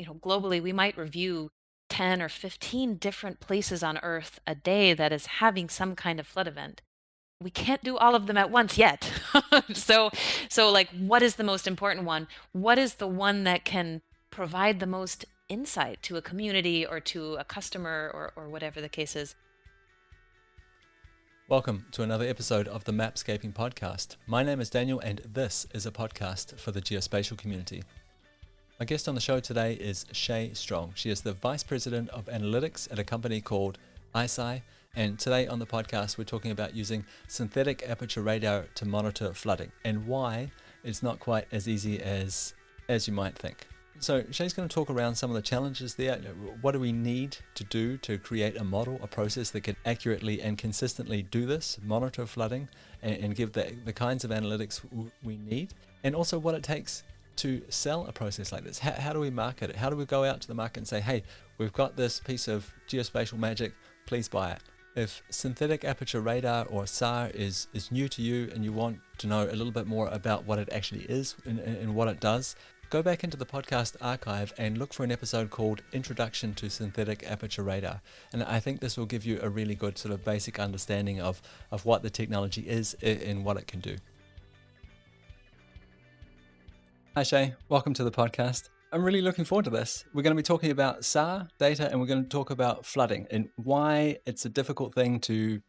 globally, we might review 10 or 15 different places on Earth a day that is having some kind of flood event. We can't do all of them at once yet. So, so like, what is the most important one? What is the one that can provide the most insight to a community or to a customer or whatever the case is? Welcome to another episode of the Mapscaping Podcast. My name is Daniel, and this is a podcast for the geospatial community. My guest on the show today is Shay Strong. She is the Vice President of Analytics at a company called ICEYE, and today on the podcast we're talking about using synthetic aperture radar to monitor flooding and why it's not quite as easy as you might think. So Shay's going to talk around some of the challenges there. What do we need to do to create a model, a process that can accurately and consistently do this, monitor flooding, and give the kinds of analytics we need, and also what it takes to sell a process like this. How do we market it? How do we go out to the market and say, hey, we've got this piece of geospatial magic, please buy it? If synthetic aperture radar or SAR is new to you and you want to know a little bit more about what it actually is and what it does, go back into the podcast archive and look for an episode called Introduction to Synthetic Aperture Radar. And I think this will give you a really good sort of basic understanding of what the technology is and what it can do. Hi Shay, welcome to the podcast. I'm really looking forward to this. We're going to be talking about SAR data and we're going to talk about flooding and why it's a difficult thing to,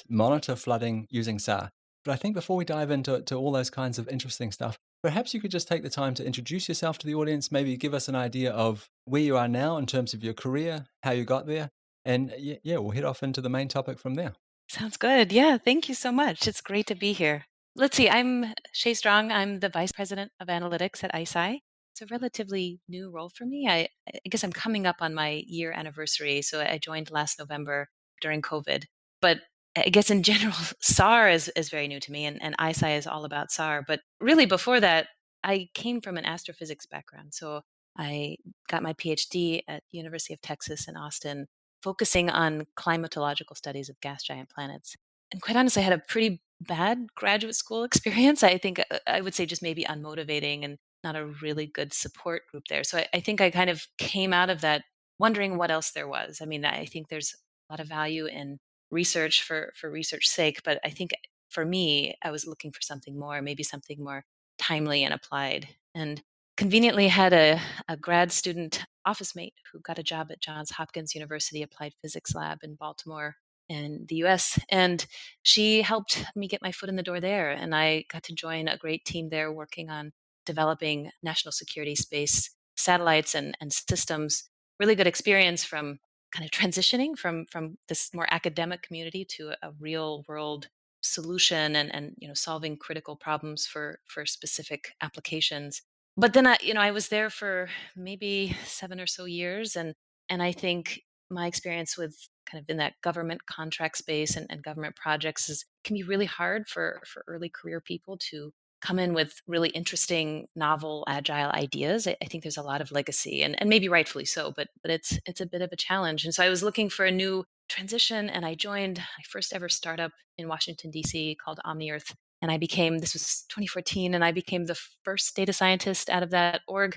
monitor flooding using SAR. But I think before we dive into all those kinds of interesting stuff, perhaps you could just take the time to introduce yourself to the audience, maybe give us an idea of where you are now in terms of your career, how you got there, and we'll head off into the main topic from there. Sounds good. Yeah, thank you so much. It's great to be here. Let's see, I'm Shay Strong. I'm the Vice President of Analytics at ICEYE. It's a relatively new role for me. I guess I'm coming up on my year anniversary. So I joined last November during COVID. But I guess in general, SAR is very new to me, and ICEYE is all about SAR. But really, before that, I came from an astrophysics background. So I got my PhD at the University of Texas in Austin, focusing on climatological studies of gas giant planets. And quite honestly, I had a pretty bad graduate school experience. I think I would say just maybe unmotivating and not a really good support group there. So I think I kind of came out of that wondering what else there was. I mean, I think there's a lot of value in research for research sake, but I think for me, I was looking for something more, maybe something more timely and applied. And conveniently had a grad student office mate who got a job at Johns Hopkins University Applied Physics Lab in Baltimore in the US. And she helped me get my foot in the door there. And I got to join a great team there working on developing national security space satellites and systems. Really good experience from kind of transitioning from this more academic community to a real world solution and solving critical problems for specific applications. But then I was there for maybe 7 or so years, and I think my experience with kind of in that government contract space and government projects is can be really hard for early career people to come in with really interesting, novel, agile ideas. I think there's a lot of legacy and maybe rightfully so, but it's a bit of a challenge. And so I was looking for a new transition and I joined my first ever startup in Washington, DC called OmniEarth, and this was 2014, and I became the first data scientist out of that org.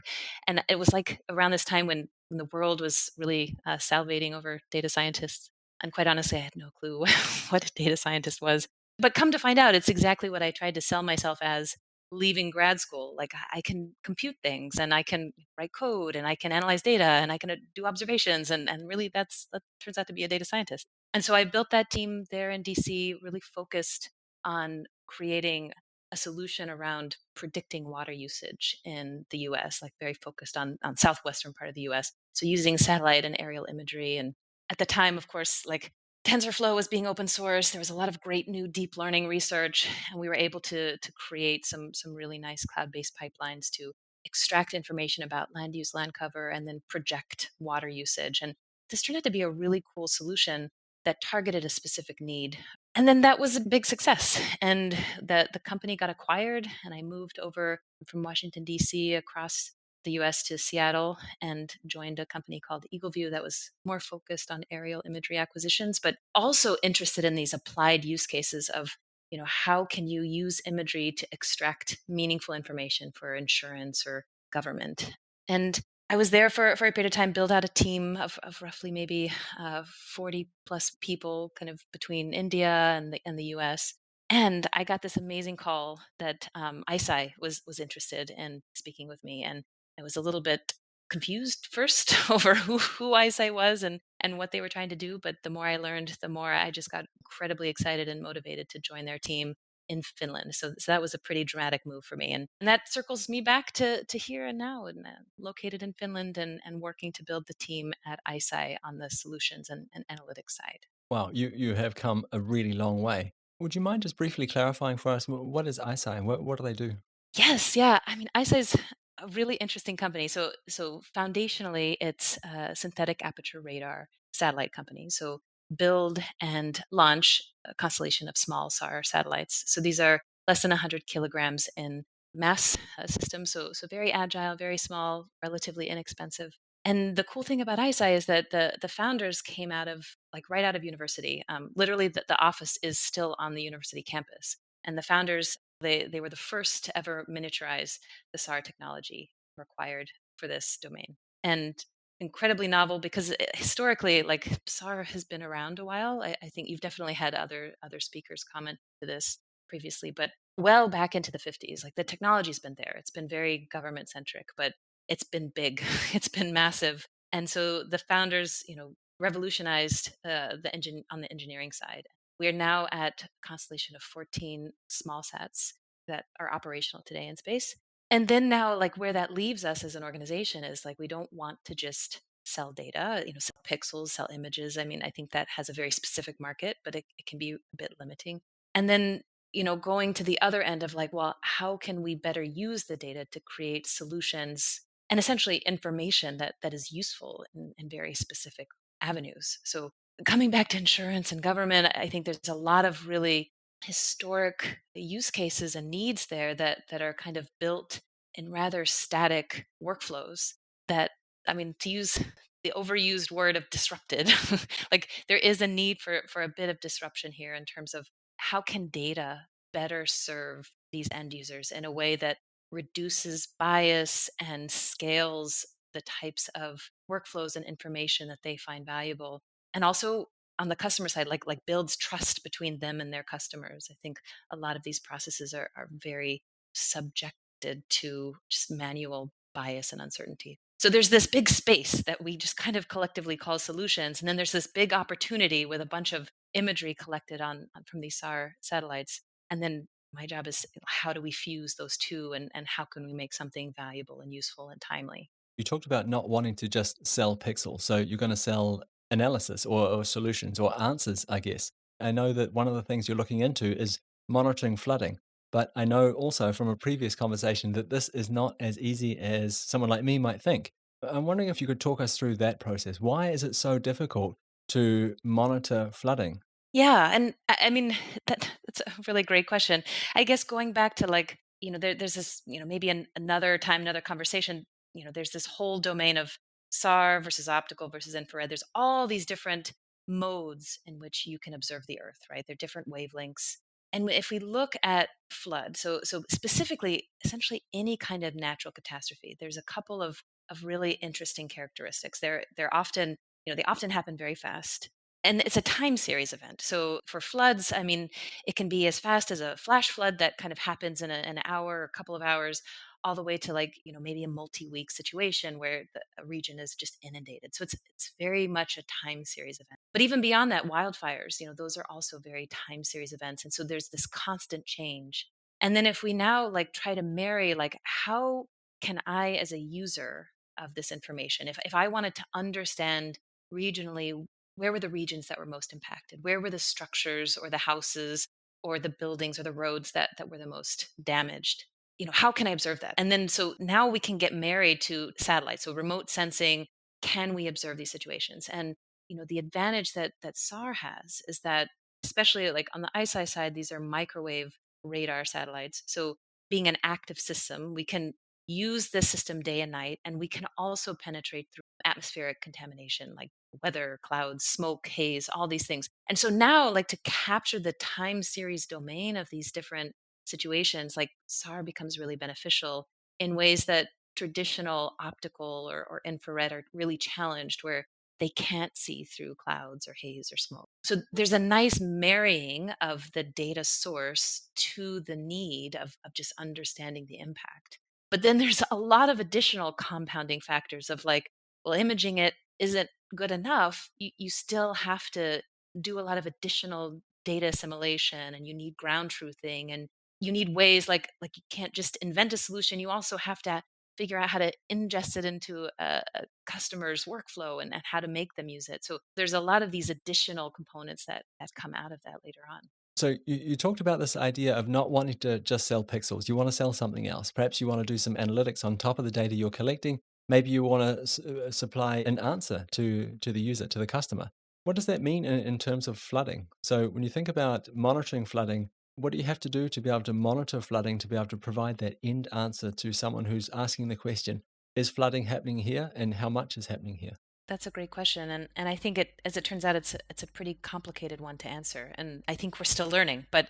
And it was like around this time when the world was really salivating over data scientists. And quite honestly, I had no clue what a data scientist was. But come to find out, it's exactly what I tried to sell myself as leaving grad school. Like I can compute things and I can write code and I can analyze data and I can do observations. And really that turns out to be a data scientist. And so I built that team there in DC, really focused on creating a solution around predicting water usage in the US, like very focused on southwestern part of the US. So using satellite and aerial imagery. And at the time, of course, like TensorFlow was being open source. There was a lot of great new deep learning research, and we were able to create some really nice cloud-based pipelines to extract information about land use, land cover, and then project water usage. And this turned out to be a really cool solution that targeted a specific need. And then that was a big success. And the company got acquired, and I moved over from Washington, D.C. across the US to Seattle and joined a company called EagleView that was more focused on aerial imagery acquisitions, but also interested in these applied use cases of, how can you use imagery to extract meaningful information for insurance or government? And I was there for a period of time, build out a team of roughly maybe 40 plus people, kind of between India and the US. And I got this amazing call that ISI was interested in speaking with me. And I was a little bit confused first over who ISI was and what they were trying to do. But the more I learned, the more I just got incredibly excited and motivated to join their team in Finland. So that was a pretty dramatic move for me, and that circles me back to here and now, and located in Finland, and working to build the team at ISI on the solutions and analytics side. Wow, you have come a really long way. Would you mind just briefly clarifying for us what is ISI? What do they do? Yes, yeah. I mean, ISI is a really interesting company. So foundationally, it's a synthetic aperture radar satellite company. So build and launch a constellation of small SAR satellites. So these are less than 100 kilograms in mass system. So very agile, very small, relatively inexpensive. And the cool thing about ISI is that the founders came out of like right out of university. Literally, the office is still on the university campus, and the founders they were the first to ever miniaturize the SAR technology required for this domain. And incredibly novel because historically, like SAR has been around a while. I think you've definitely had other speakers comment to this previously, but well back into the 50s, like the technology's been there. It's been very government centric, but it's been big, it's been massive. And so the founders, revolutionized the engine on the engineering side. We are now at a constellation of 14 small sats that are operational today in space. And then now, like where that leaves us as an organization is like we don't want to just sell data, sell pixels, sell images. I mean, I think that has a very specific market, but it can be a bit limiting. And then, going to the other end of like, well, how can we better use the data to create solutions and essentially information that is useful in very specific avenues? So coming back to insurance and government, I think there's a lot of really historic use cases and needs there that are kind of built in rather static workflows that, I mean, to use the overused word of disrupted, like there is a need for a bit of disruption here in terms of how can data better serve these end users in a way that reduces bias and scales the types of workflows and information that they find valuable, and also on the customer side, like builds trust between them and their customers. I think a lot of these processes are very subjected to just manual bias and uncertainty. So there's this big space that we just kind of collectively call solutions, and then there's this big opportunity with a bunch of imagery collected from these SAR satellites. And then my job is how do we fuse those two, and how can we make something valuable and useful and timely? You talked about not wanting to just sell pixels, so you're going to sell analysis or solutions or answers, I guess. I know that one of the things you're looking into is monitoring flooding, but I know also from a previous conversation that this is not as easy as someone like me might think. I'm wondering if you could talk us through that process. Why is it so difficult to monitor flooding? Yeah, and I mean that's a really great question. I guess going back to like there's this maybe another time, another conversation. There's this whole domain of SAR versus optical versus infrared. There's all these different modes in which you can observe the Earth, right? They're different wavelengths. And if we look at flood, so specifically, essentially any kind of natural catastrophe, there's a couple of really interesting characteristics. They're often they often happen very fast, and it's a time series event. So for floods, I mean, it can be as fast as a flash flood that kind of happens in an hour or a couple of hours, all the way to like maybe a multi-week situation where a region is just inundated. So it's very much a time series event. But even beyond that, wildfires, those are also very time series events, and so there's this constant change. And then if we now like try to marry like how can I as a user of this information, if I wanted to understand regionally where were the regions that were most impacted, where were the structures or the houses or the buildings or the roads that were the most damaged, how can I observe that? And then so now we can get married to satellites, so remote sensing. Can we observe these situations? And the advantage that SAR has is that, especially like on the ISI side, these are microwave radar satellites. So being an active system, we can use this system day and night, and we can also penetrate through atmospheric contamination like weather, clouds, smoke, haze, all these things. And so now, like to capture the time series domain of these different situations, like SAR becomes really beneficial in ways that traditional optical or infrared are really challenged, where they can't see through clouds or haze or smoke. So there's a nice marrying of the data source to the need of just understanding the impact. But then there's a lot of additional compounding factors of like, well, imaging it isn't good enough. You still have to do a lot of additional data assimilation, and you need ground truthing, and you need ways like you can't just invent a solution. You also have to figure out how to ingest it into a customer's workflow, and how to make them use it. So there's a lot of these additional components that come out of that later on. So you talked about this idea of not wanting to just sell pixels. You want to sell something else. Perhaps you want to do some analytics on top of the data you're collecting. Maybe you want to supply an answer to the user, to the customer. What does that mean in terms of flooding? So when you think about monitoring flooding, what do you have to do to be able to monitor flooding, to be able to provide that end answer to someone who's asking the question, is flooding happening here and how much is happening here? That's a great question, and I think as it turns out, it's a pretty complicated one to answer, and I think we're still learning. But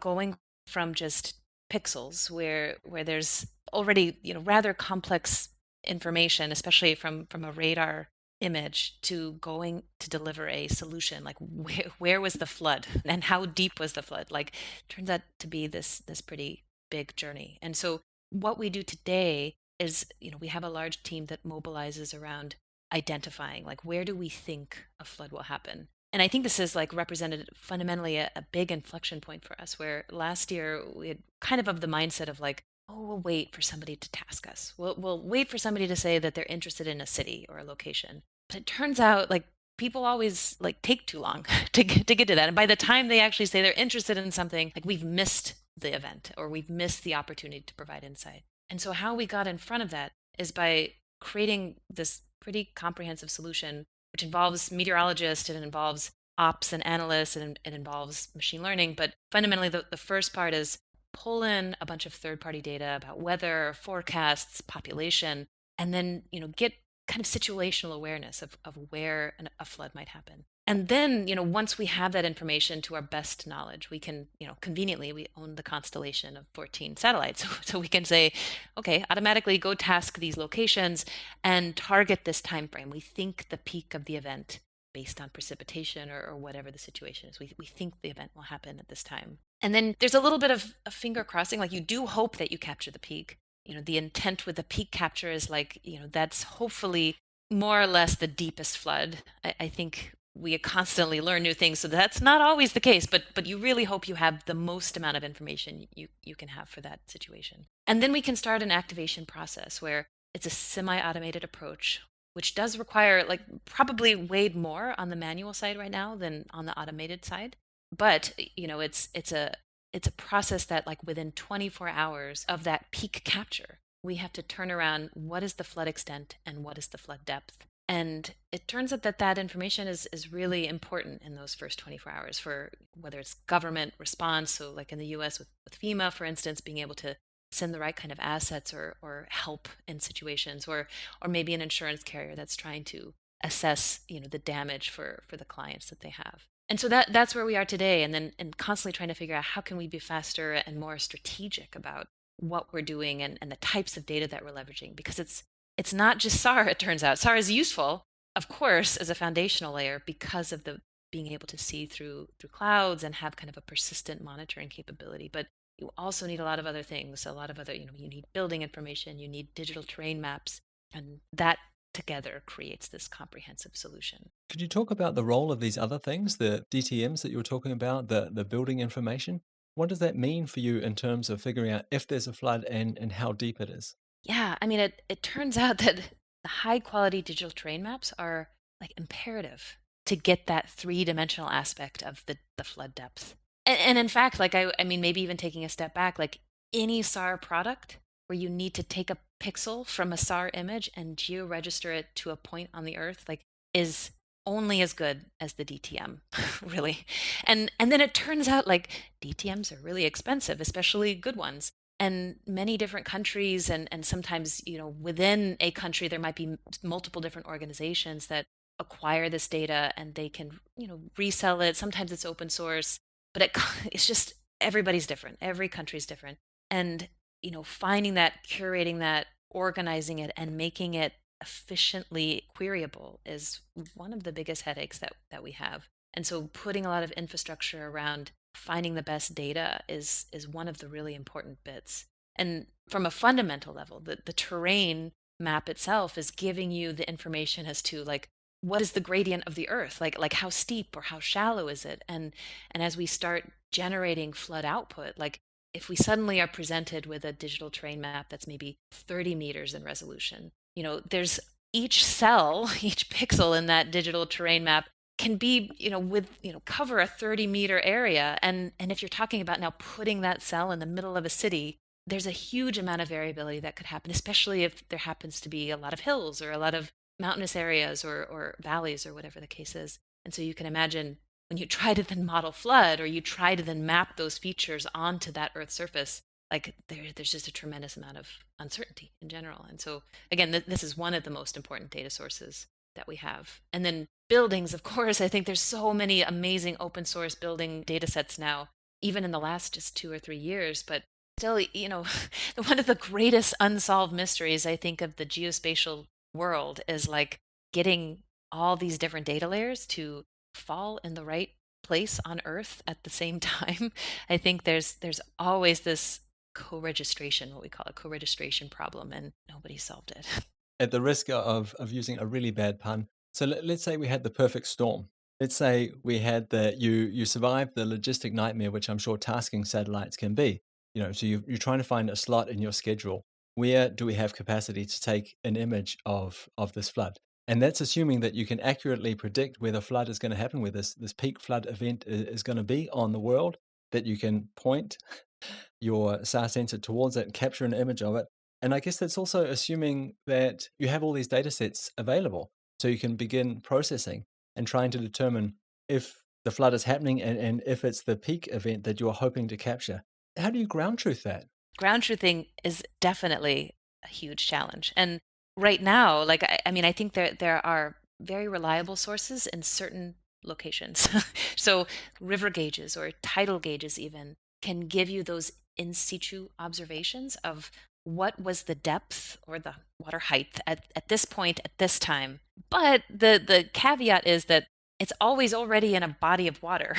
going from just pixels, where there's already rather complex information, especially from a radar image, to going to deliver a solution like where was the flood and how deep was the flood, like turns out to be this pretty big journey. And so what we do today is we have a large team that mobilizes around identifying like where do we think a flood will happen. And I think this is like represented fundamentally a big inflection point for us, where last year we had kind of the mindset of like, oh, we'll wait for somebody to task us. We'll wait for somebody to say that they're interested in a city or a location. But it turns out like people always like take too long to get to that. And by the time they actually say they're interested in something, like we've missed the event or we've missed the opportunity to provide insight. And so how we got in front of that is by creating this pretty comprehensive solution, which involves meteorologists, it involves ops and analysts, and it involves machine learning. But fundamentally, the first part is pull in a bunch of third-party data about weather, forecasts, population, and then get kind of situational awareness of where a flood might happen. And then, once we have that information to our best knowledge, we can, conveniently, we own the constellation of 14 satellites. So we can say, okay, automatically go task these locations and target this time frame. We think the peak of the event based on precipitation or whatever the situation is. We think the event will happen at this time. And then there's a little bit of a finger crossing, like you do hope that you capture the peak. The intent with the peak capture is like, that's hopefully more or less the deepest flood. I think we constantly learn new things, so that's not always the case, but you really hope you have the most amount of information you can have for that situation. And then we can start an activation process where it's a semi-automated approach, which does require like probably way more on the manual side right now than on the automated side. But it's a process that like within 24 hours of that peak capture, we have to turn around what is the flood extent and what is the flood depth. And it turns out that information is really important in those first 24 hours for whether it's government response. So like in the US with FEMA, for instance, being able to send the right kind of assets or help in situations, or maybe an insurance carrier that's trying to assess, the damage for the clients that they have. And so that's where we are today. And constantly trying to figure out how can we be faster and more strategic about what we're doing and the types of data that we're leveraging, because it's not just SAR, it turns out. SAR is useful, of course, as a foundational layer because of the being able to see through clouds and have kind of a persistent monitoring capability. But you also need a lot of other things, a lot of other, you need building information, you need digital terrain maps, and that together creates this comprehensive solution. Could you talk about the role of these other things, the DTMs that you were talking about, the building information? What does that mean for you in terms of figuring out if there's a flood and how deep it is? Yeah, I mean, it turns out that the high quality digital terrain maps are like imperative to get that three-dimensional aspect of the flood depth. And in fact, like I mean, maybe even taking a step back, like any SAR product where you need to take a pixel from a SAR image and geo-register it to a point on the Earth, like is only as good as the DTM, really. And then it turns out like DTMs are really expensive, especially good ones. And many different countries, and sometimes, within a country, there might be multiple different organizations that acquire this data and they can, resell it. Sometimes it's open source, but it's just everybody's different. Every country's different. And, finding that, curating that, organizing it and making it efficiently queryable is one of the biggest headaches that we have. And so putting a lot of infrastructure around finding the best data is one of the really important bits. And from a fundamental level, the terrain map itself is giving you the information as to like what is the gradient of the earth, like how steep or how shallow is it. And as we start generating flood output, like if we suddenly are presented with a digital terrain map that's maybe 30 meters in resolution, there's each cell, each pixel in that digital terrain map can be, cover a 30-meter area. And if you're talking about now putting that cell in the middle of a city, there's a huge amount of variability that could happen, especially if there happens to be a lot of hills or a lot of mountainous areas or valleys or whatever the case is. And so you can imagine when you try to then model flood or you try to then map those features onto that Earth surface, like there's just a tremendous amount of uncertainty in general. And so again, this is one of the most important data sources that we have. And then buildings, of course, I think there's so many amazing open source building data sets now, even in the last just 2 or 3 years. But still, one of the greatest unsolved mysteries, I think, of the geospatial world is like getting all these different data layers to fall in the right place on Earth at the same time. I think there's always this co-registration, what we call a co-registration problem, and nobody solved it. At the risk of using a really bad pun, so let's say we had the perfect storm. Let's say we had you survived the logistic nightmare, which I'm sure tasking satellites can be. So you're trying to find a slot in your schedule. Where do we have capacity to take an image of this flood? And that's assuming that you can accurately predict where the flood is going to happen, where this peak flood event is going to be on the world, that you can point your SAR sensor towards it and capture an image of it. And I guess that's also assuming that you have all these data sets available so you can begin processing and trying to determine if the flood is happening and if it's the peak event that you're hoping to capture. How do you ground truth that? Ground truthing is definitely a huge challenge. And right now, like, I mean, I think there are very reliable sources in certain locations. So river gauges or tidal gauges even can give you those in situ observations of what was the depth or the water height at this point at this time. But the caveat is that it's always already in a body of water.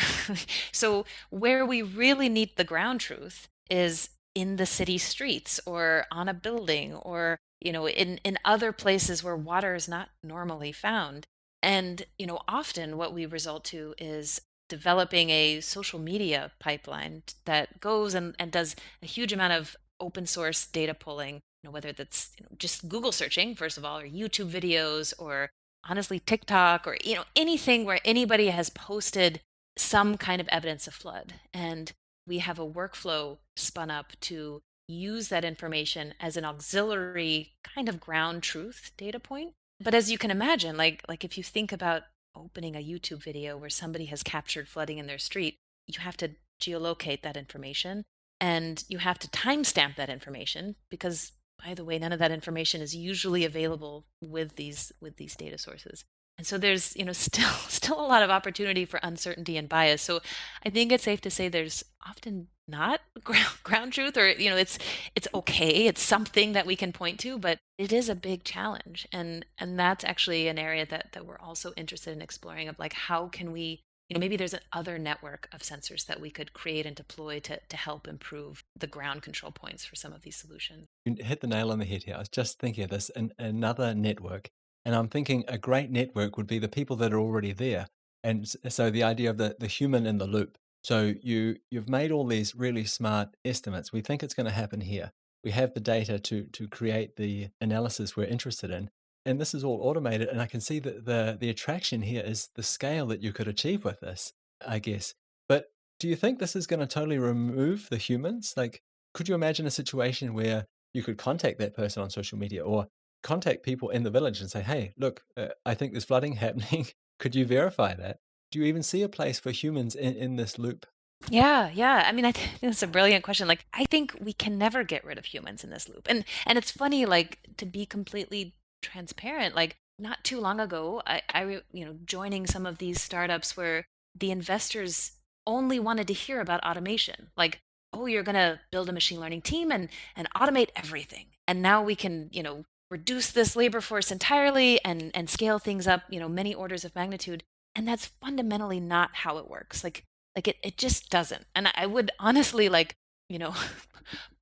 So where we really need the ground truth is in the city streets or on a building or in other places where water is not normally found. And often what we result to is developing a social media pipeline that goes and does a huge amount of open source data pulling, whether that's just Google searching first of all, or YouTube videos, or honestly TikTok, or anything where anybody has posted some kind of evidence of flood. And we have a workflow spun up to use that information as an auxiliary kind of ground truth data point. But as you can imagine, like if you think about opening a YouTube video where somebody has captured flooding in their street, you have to geolocate that information and you have to timestamp that information because, by the way, none of that information is usually available with these data sources. And so there's still a lot of opportunity for uncertainty and bias. So I think it's safe to say there's often not ground truth, or it's okay, it's something that we can point to, but it is a big challenge. And that's actually an area that we're also interested in exploring, of like how can we, maybe there's another network of sensors that we could create and deploy to help improve the ground control points for some of these solutions. You hit the nail on the head here. I was just thinking of this, another network. And I'm thinking a great network would be the people that are already there. And so the idea of the human in the loop. So you've made all these really smart estimates. We think it's going to happen here. We have the data to create the analysis we're interested in. And this is all automated. And I can see that the attraction here is the scale that you could achieve with this, I guess. But do you think this is going to totally remove the humans? Like, could you imagine a situation where you could contact that person on social media or contact people in the village and say, hey, look, I think there's flooding happening. Could you verify that? Do you even see a place for humans in this loop? Yeah. I mean, I think that's a brilliant question. Like, I think we can never get rid of humans in this loop. And it's funny, like, to be completely transparent, like not too long ago, joining some of these startups where the investors only wanted to hear about automation. Like, oh, you're going to build a machine learning team and automate everything. And now we can, reduce this labor force entirely and scale things up, many orders of magnitude. And that's fundamentally not how it works. It just doesn't. And I would honestly you know,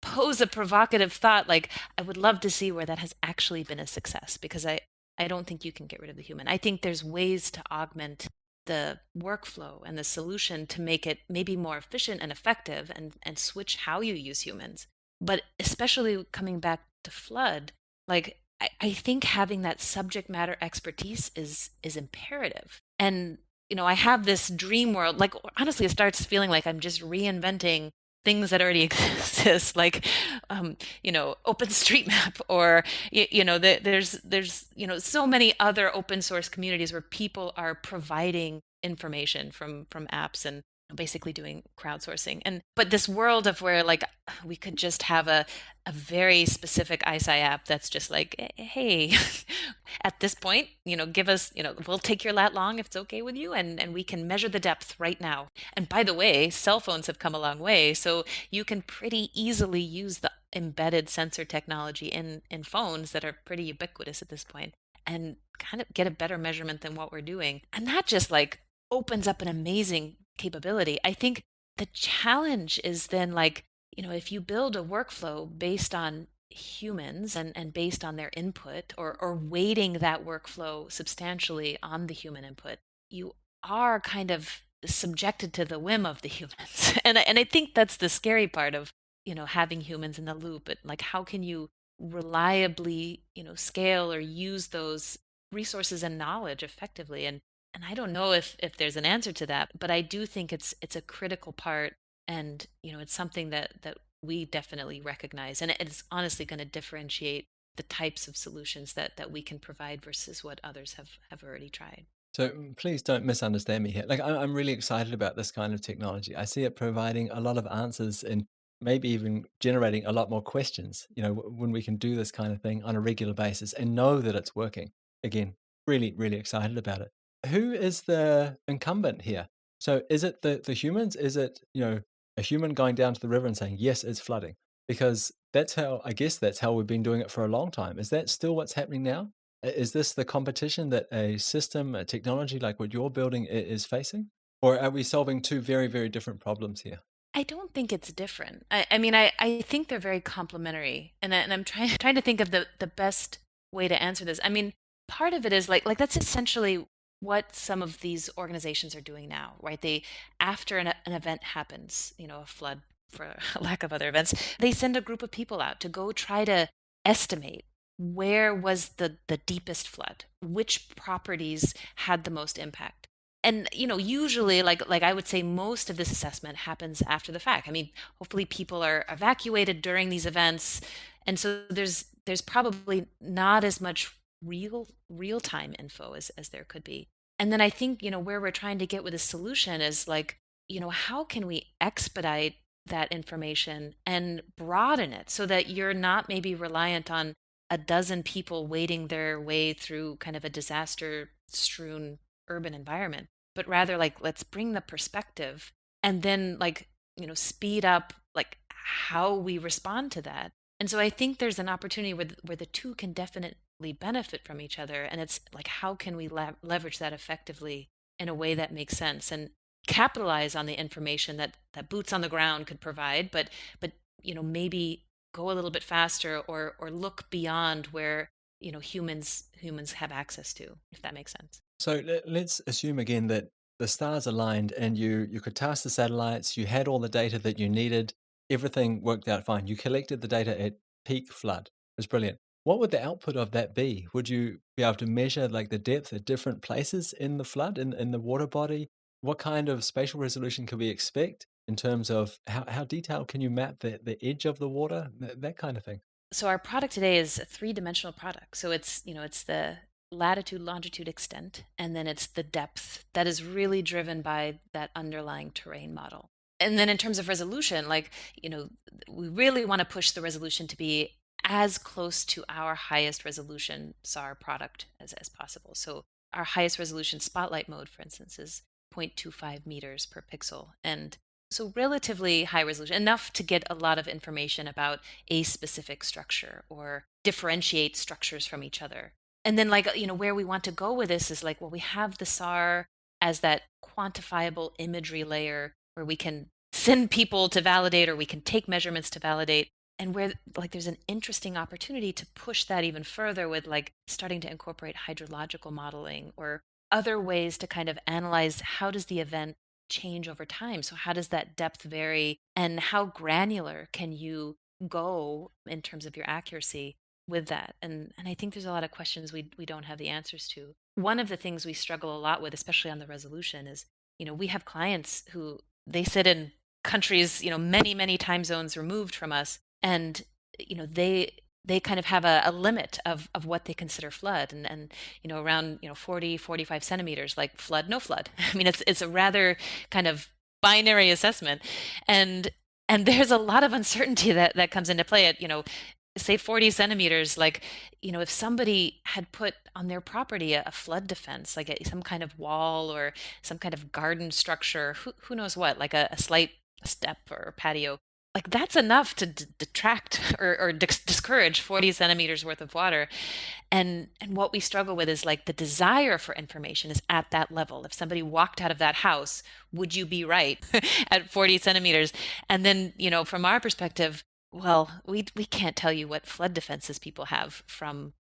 pose a provocative thought. Like, I would love to see where that has actually been a success, because I don't think you can get rid of the human. I think there's ways to augment the workflow and the solution to make it maybe more efficient and effective, and switch how you use humans. But especially coming back to flood, I think having that subject matter expertise is imperative. And I have this dream world. Like, honestly, it starts feeling like I'm just reinventing things that already exist, like OpenStreetMap, or there's so many other open source communities where people are providing information from apps and basically doing crowdsourcing. But this world of where we could just have a very specific ISI app that's just like, hey, at this point, give us, we'll take your lat long if it's okay with you, and we can measure the depth right now. And by the way, cell phones have come a long way, so you can pretty easily use the embedded sensor technology in phones that are pretty ubiquitous at this point, and kind of get a better measurement than what we're doing. And that just opens up an amazing capability. I think the challenge is then if you build a workflow based on humans and based on their input, or weighting that workflow substantially on the human input, you are kind of subjected to the whim of the humans. And I think that's the scary part of having humans in the loop. But how can you reliably scale or use those resources and knowledge effectively? And I don't know if there's an answer to that, but I do think it's a critical part. And it's something that we definitely recognize, and it's honestly going to differentiate the types of solutions that we can provide versus what others have already tried. So please don't misunderstand me here. Like, I'm really excited about this kind of technology. I see it providing a lot of answers and maybe even generating a lot more questions, when we can do this kind of thing on a regular basis and know that it's working. Again, really, really excited about it. Who is the incumbent here? So is it the humans? Is it, a human going down to the river and saying, yes, it's flooding? Because I guess that's how we've been doing it for a long time. Is that still what's happening now? Is this the competition that a system, a technology like what you're building is facing? Or are we solving two very, very different problems here? I don't think it's different. I mean, I think they're very complementary, and I'm trying to think of the best way to answer this. I mean, part of it is that's essentially what some of these organizations are doing now, right? They, after an event happens, a flood, for lack of other events, they send a group of people out to go try to estimate where was the deepest flood, which properties had the most impact. And usually, I would say, most of this assessment happens after the fact. I mean, hopefully people are evacuated during these events, and so there's probably not as much real time info as there could be. And then I think where we're trying to get with a solution is how can we expedite that information and broaden it so that you're not maybe reliant on a dozen people wading their way through kind of a disaster strewn urban environment, but rather let's bring the perspective, and then speed up how we respond to that. And so I think there's an opportunity where the two can definitely benefit from each other, and it's how can we leverage that effectively in a way that makes sense, and capitalize on the information that boots on the ground could provide, but maybe go a little bit faster, or look beyond where humans have access to, if that makes sense. So let's assume again that the stars aligned and you could task the satellites, you had all the data that you needed, everything worked out fine. You collected the data at peak flood. It was brilliant. What would the output of that be? Would you be able to measure like the depth at different places in the flood, in the water body? What kind of spatial resolution can we expect in terms of how detailed can you map the edge of the water? That kind of thing. So our product today is a three-dimensional product. So it's the latitude, longitude, extent, and then it's the depth that is really driven by that underlying terrain model. And then in terms of resolution, we really want to push the resolution to be as close to our highest resolution SAR product as possible. So our highest resolution spotlight mode, for instance, is 0.25 meters per pixel. And So relatively high resolution, enough to get a lot of information about a specific structure or differentiate structures from each other. And then like, where we want to go with this is like, well, we have the SAR as that quantifiable imagery layer where we can send people to validate or we can take measurements to validate, and where like there's an interesting opportunity to push that even further with like starting to incorporate hydrological modeling or other ways to kind of analyze how does the event change over time. So how does that depth vary and how granular can you go in terms of your accuracy with that? And I think there's a lot of questions we don't have the answers to. One of the things we struggle a lot with, especially on the resolution, is, we have clients who they sit in countries, many time zones removed from us, and they kind of have a limit of what they consider flood, and around 40 45 centimeters, like flood, no flood. I mean, it's a rather kind of binary assessment, and there's a lot of uncertainty that comes into play at say 40 centimeters. Like, if somebody had put on their property a flood defense, like some kind of wall or some kind of garden structure, who knows what, like a slight step or patio, like that's enough to detract or discourage 40 centimeters worth of water. And what we struggle with is like the desire for information is at that level. If somebody walked out of that house, would you be right at 40 centimeters? And then, from our perspective, well, we can't tell you what flood defenses people have from,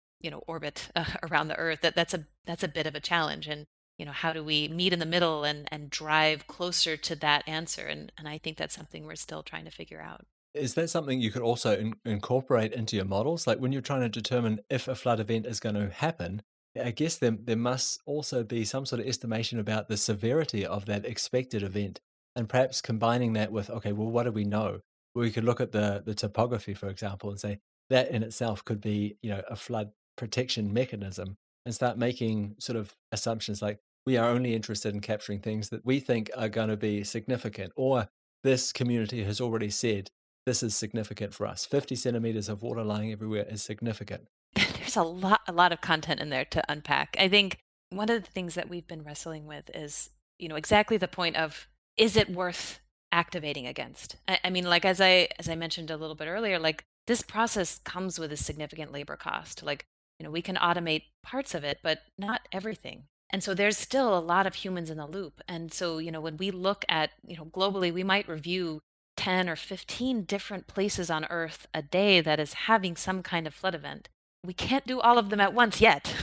orbit around the earth. That's a bit of a challenge. And how do we meet in the middle and drive closer to that answer? And I think that's something we're still trying to figure out. Is that something you could also incorporate into your models? Like when you're trying to determine if a flood event is going to happen, I guess there must also be some sort of estimation about the severity of that expected event, and perhaps combining that with, okay, well, what do we know? We could look at the topography, for example, and say that in itself could be, a flood protection mechanism, and start making sort of assumptions like we are only interested in capturing things that we think are going to be significant, or this community has already said this is significant for us. 50 centimeters of water lying everywhere is significant. There's a lot of content in there to unpack. I think one of the things that we've been wrestling with is, exactly the point of, is it worth activating against? I mean, like as I mentioned a little bit earlier, like this process comes with a significant labor cost. Like, we can automate parts of it, but not everything. And so there's still a lot of humans in the loop. And so, when we look at, globally, we might review 10 or 15 different places on Earth a day that is having some kind of flood event. We can't do all of them at once yet.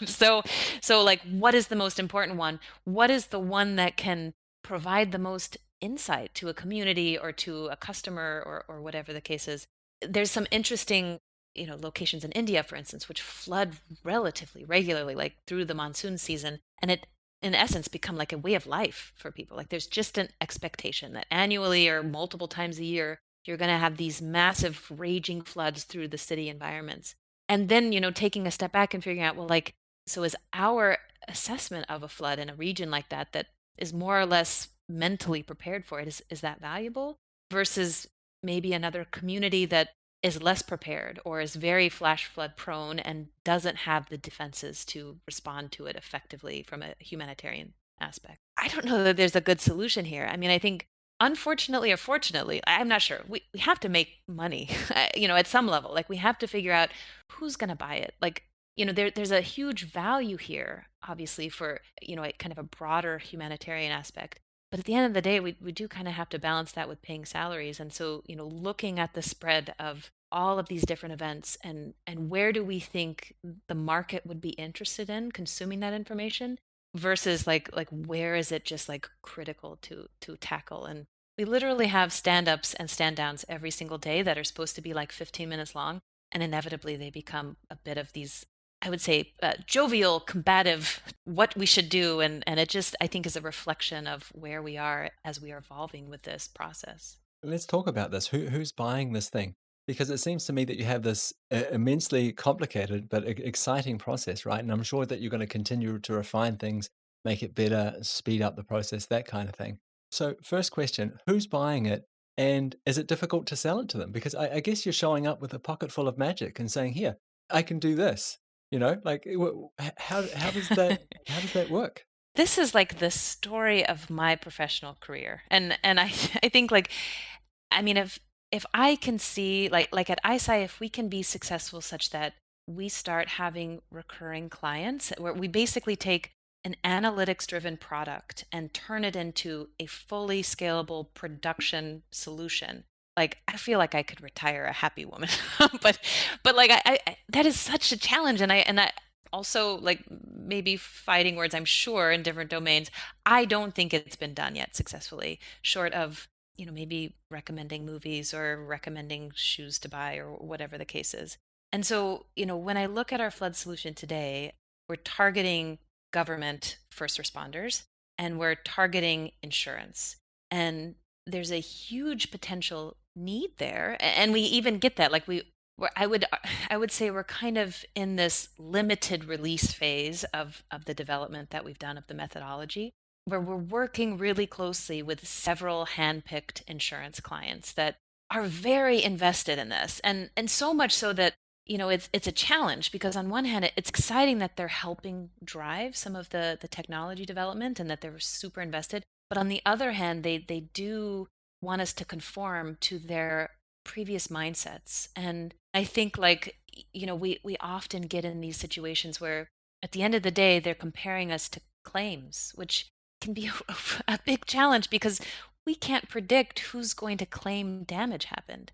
so like, what is the most important one? What is the one that can provide the most insight to a community or to a customer, or whatever the case is? There's some interesting locations in India, for instance, which flood relatively regularly, like through the monsoon season, and it in essence become like a way of life for people. Like there's just an expectation that annually or multiple times a year you're going to have these massive raging floods through the city environments. And then, taking a step back and figuring out, well, like, so is our assessment of a flood in a region like that is more or less mentally prepared for it, is that valuable versus maybe another community that is less prepared or is very flash flood prone and doesn't have the defenses to respond to it effectively from a humanitarian aspect? I don't know that there's a good solution here. I mean, I think unfortunately or fortunately, I'm not sure. We have to make money, at some level. Like we have to figure out who's going to buy it. Like, there's a huge value here, obviously, for, a kind of a broader humanitarian aspect. But at the end of the day, we do kind of have to balance that with paying salaries. And so, looking at the spread of all of these different events, and where do we think the market would be interested in consuming that information versus like where is it just like critical to tackle? And we literally have stand-ups and stand-downs every single day that are supposed to be like 15 minutes long, and inevitably they become a bit of these, I would say, jovial, combative, what we should do. And it just, I think, is a reflection of where we are as we are evolving with this process. Let's talk about this. Who's buying this thing? Because it seems to me that you have this immensely complicated but exciting process, right? And I'm sure that you're going to continue to refine things, make it better, speed up the process, that kind of thing. So, first question, who's buying it? And is it difficult to sell it to them? Because I guess you're showing up with a pocket full of magic and saying, here, I can do this. Like how does that work? This is like the story of my professional career. And I I think like I mean if I can see like at ISI, if we can be successful such that we start having recurring clients where we basically take an analytics driven product and turn it into a fully scalable production solution. Like I feel like I could retire a happy woman. but but like that is such a challenge, and I also like maybe fighting words, I'm sure, in different domains. I don't think it's been done yet successfully, short of maybe recommending movies or recommending shoes to buy or whatever the case is. And so, when I look at our flood solution today, we're targeting government first responders and we're targeting insurance. And there's a huge potential need there. And we even get that. Like I would say we're kind of in this limited release phase of the development that we've done of the methodology, where we're working really closely with several handpicked insurance clients that are very invested in this, and so much so that it's a challenge, because on one hand it's exciting that they're helping drive some of the technology development and that they're super invested, but on the other hand they do want us to conform to their previous mindsets. And I think like we often get in these situations where at the end of the day they're comparing us to claims, which can be a big challenge because we can't predict who's going to claim damage happened.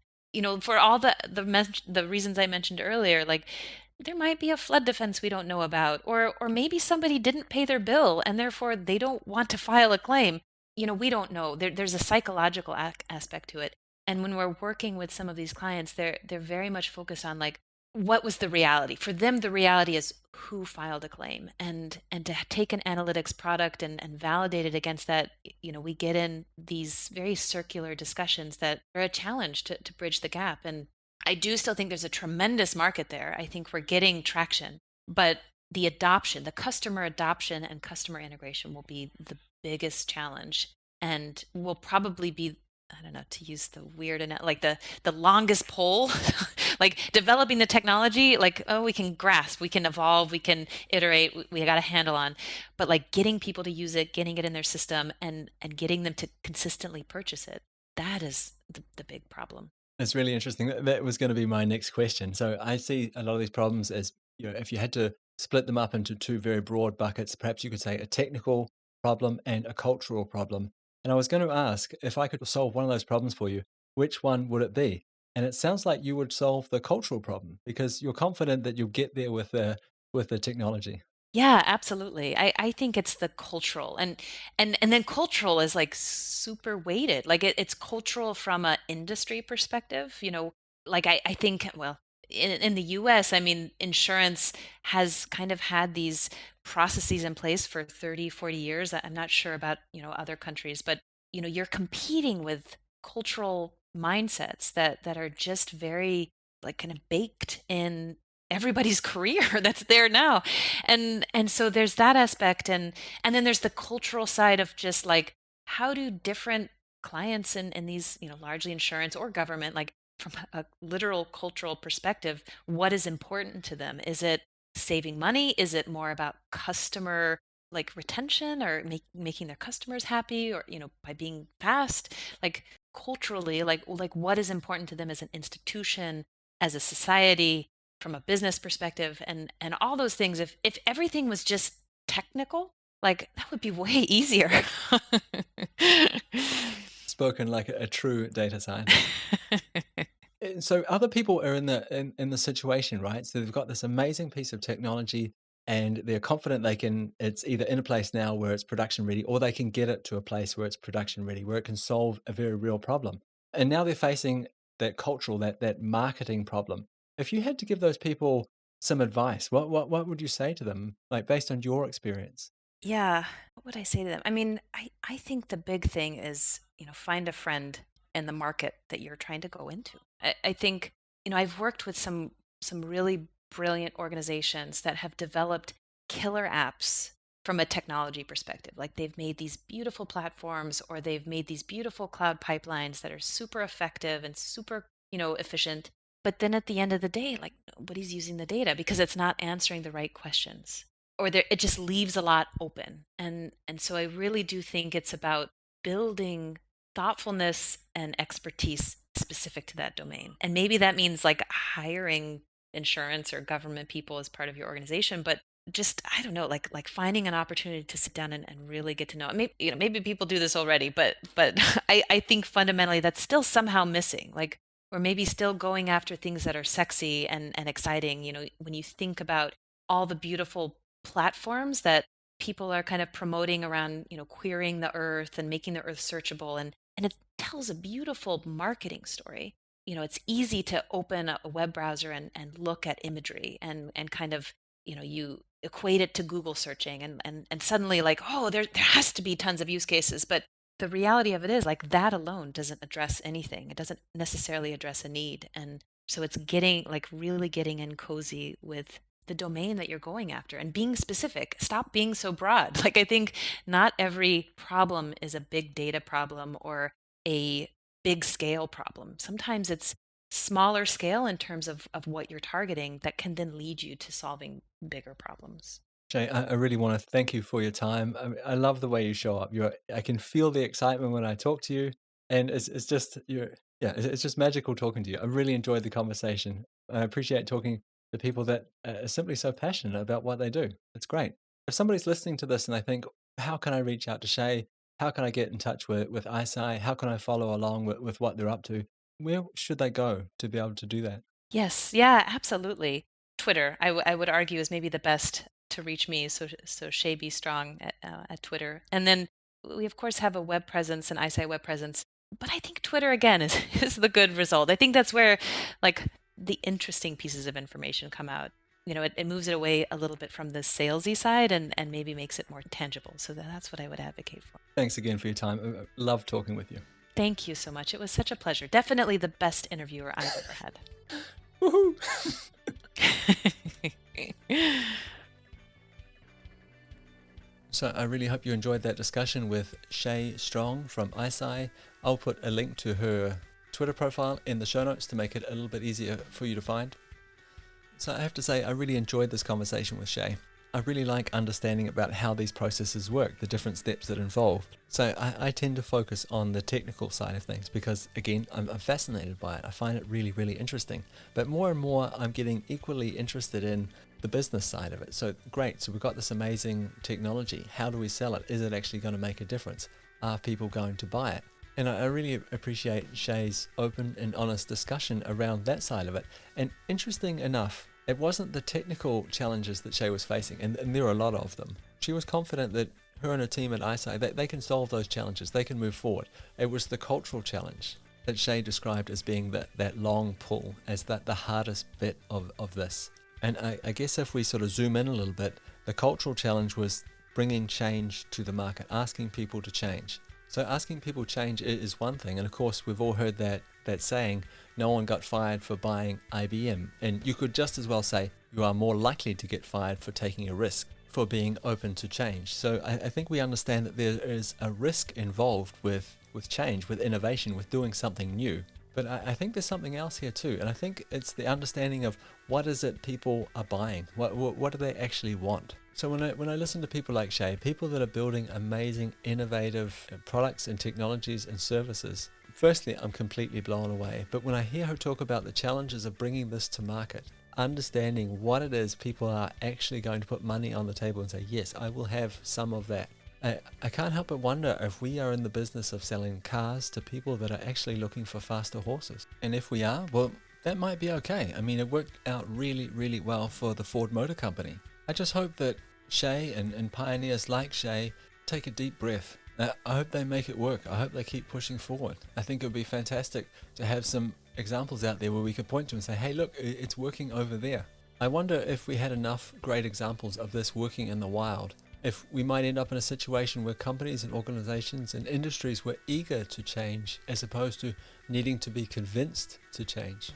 For all the reasons I mentioned earlier, like there might be a flood defense we don't know about, or maybe somebody didn't pay their bill and therefore they don't want to file a claim. We don't know. There's a psychological aspect to it. And when we're working with some of these clients, they're very much focused on like what was the reality. For them, the reality is who filed a claim, and to take an analytics product and validate it against that. We get in these very circular discussions that are a challenge to bridge the gap. And I do still think there's a tremendous market there. I think we're getting traction, but the customer adoption and customer integration will be the biggest challenge, and will probably be, I don't know, to use the weird and like the longest pole. Like developing the technology, like, oh, we can grasp, we can evolve, we can iterate, we got a handle on, but like getting people to use it, getting it in their system, and getting them to consistently purchase it, that is the big problem. It's really interesting. That was going to be my next question. So I see a lot of these problems as, if you had to split them up into two very broad buckets, perhaps you could say a technical problem and a cultural problem. And I was going to ask, if I could solve one of those problems for you, which one would it be? And it sounds like you would solve the cultural problem because you're confident that you'll get there with the technology. Yeah, absolutely. I think it's the cultural, and then cultural is like super weighted. Like it's cultural from a industry perspective. Like I think, well, in the US, I mean, insurance has kind of had these processes in place for 30, 40 years. I'm not sure about, other countries, but you're competing with cultural mindsets that are just very like kind of baked in everybody's career that's there now. And so there's that aspect, and then there's the cultural side of just like how do different clients in these, largely insurance or government, like from a literal cultural perspective, what is important to them? Is it saving money? Is it more about customer like retention, or making their customers happy, or by being fast? Like culturally, like what is important to them as an institution, as a society, from a business perspective, and all those things. If everything was just technical, like that would be way easier. Spoken like a true data scientist. So other people are in the situation, right? So they've got this amazing piece of technology and they're confident it's either in a place now where it's production ready, or they can get it to a place where it's production ready, where it can solve a very real problem. And now they're facing that cultural, that marketing problem. If you had to give those people some advice, what would you say to them, like based on your experience? Yeah, what would I say to them? I mean, I think the big thing is, find a friend in the market that you're trying to go into. I think, I've worked with some really brilliant organizations that have developed killer apps from a technology perspective. Like they've made these beautiful platforms, or they've made these beautiful cloud pipelines that are super effective and super, efficient. But then at the end of the day, like nobody's using the data because it's not answering the right questions. or there, it just leaves a lot open. And so I really do think it's about building thoughtfulness and expertise specific to that domain. And maybe that means like hiring insurance or government people as part of your organization, but just I don't know, like finding an opportunity to sit down and really get to know. Maybe maybe people do this already, but I think fundamentally that's still somehow missing. Like or maybe still going after things that are sexy and exciting. When you think about all the beautiful platforms that people are kind of promoting around, queering the earth and making the earth searchable, and it tells a beautiful marketing story. It's easy to open a web browser and look at imagery and kind of, you equate it to Google searching and suddenly like, oh, there has to be tons of use cases. But the reality of it is like that alone doesn't address anything. It doesn't necessarily address a need. And so it's getting like really getting in cozy with the domain that you're going after and being specific. Stop being so broad. Like I think not every problem is a big data problem or a big scale problem. Sometimes it's smaller scale in terms of what you're targeting that can then lead you to solving bigger problems. Shay, I really want to thank you for your time. I love the way you show up. I can feel the excitement when I talk to you, and it's just yeah, it's just magical talking to you. I really enjoyed the conversation. I appreciate talking to people that are simply so passionate about what they do. It's great. If somebody's listening to this and they think, how can I reach out to Shay? How can I get in touch with ISI? How can I follow along with what they're up to? Where should they go to be able to do that? Yes, yeah, absolutely. Twitter, I would argue, is maybe the best to reach me. So Shay Be Strong at Twitter, and then we of course have a web presence, an eyesight web presence. But I think Twitter again is is the good result. I think that's where like the interesting pieces of information come out. It moves it away a little bit from the salesy side and maybe makes it more tangible. So that's what I would advocate for. Thanks again for your time. I love talking with you. Thank you so much. It was such a pleasure. Definitely the best interviewer I've ever had. Woohoo! So I really hope you enjoyed that discussion with Shay Strong from ISI. I'll put a link to her Twitter profile in the show notes to make it a little bit easier for you to find. So I have to say I really enjoyed this conversation with Shay. I really like understanding about how these processes work, the different steps that involve. So I tend to focus on the technical side of things because, again, I'm fascinated by it. I find it really, really interesting. But more and more, I'm getting equally interested in the business side of it. So great, so we've got this amazing technology. How do we sell it? Is it actually going to make a difference? Are people going to buy it? And I really appreciate Shay's open and honest discussion around that side of it. And interesting enough, it wasn't the technical challenges that Shay was facing, and there are a lot of them. She was confident that her and her team at ISI, they can solve those challenges, they can move forward. It was the cultural challenge that Shay described as being that long pull, as the hardest bit of this. And I guess if we sort of zoom in a little bit, the cultural challenge was bringing change to the market, asking people to change. So asking people change is one thing, and of course we've all heard that saying, no one got fired for buying IBM. And you could just as well say you are more likely to get fired for taking a risk, for being open to change. So I think we understand that there is a risk involved with change, with innovation, with doing something new. But I think there's something else here too, and I think it's the understanding of what is it people are buying, what do they actually want. So when I listen to people like Shay, people that are building amazing, innovative products and technologies and services, firstly, I'm completely blown away. But when I hear her talk about the challenges of bringing this to market, understanding what it is people are actually going to put money on the table and say, yes, I will have some of that. I can't help but wonder if we are in the business of selling cars to people that are actually looking for faster horses. And if we are, well, that might be okay. I mean, it worked out really, really well for the Ford Motor Company. I just hope that Shay and pioneers like Shay take a deep breath. I hope they make it work. I hope they keep pushing forward. I think it would be fantastic to have some examples out there where we could point to and say, hey, look, it's working over there. I wonder if we had enough great examples of this working in the wild, if we might end up in a situation where companies and organizations and industries were eager to change as opposed to needing to be convinced to change.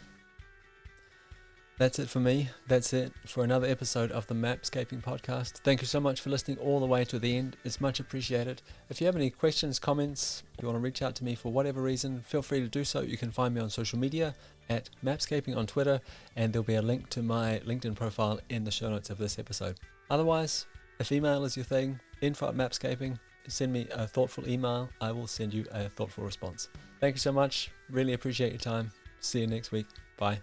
That's it for me. That's it for another episode of the Mapscaping Podcast. Thank you so much for listening all the way to the end. It's much appreciated. If you have any questions, comments, you want to reach out to me for whatever reason, feel free to do so. You can find me on social media at Mapscaping on Twitter, and there'll be a link to my LinkedIn profile in the show notes of this episode. Otherwise, If email is your thing, info@mapscaping, send me a thoughtful email. I will send you a thoughtful response. Thank you so much. Really appreciate your time. See you next week. Bye.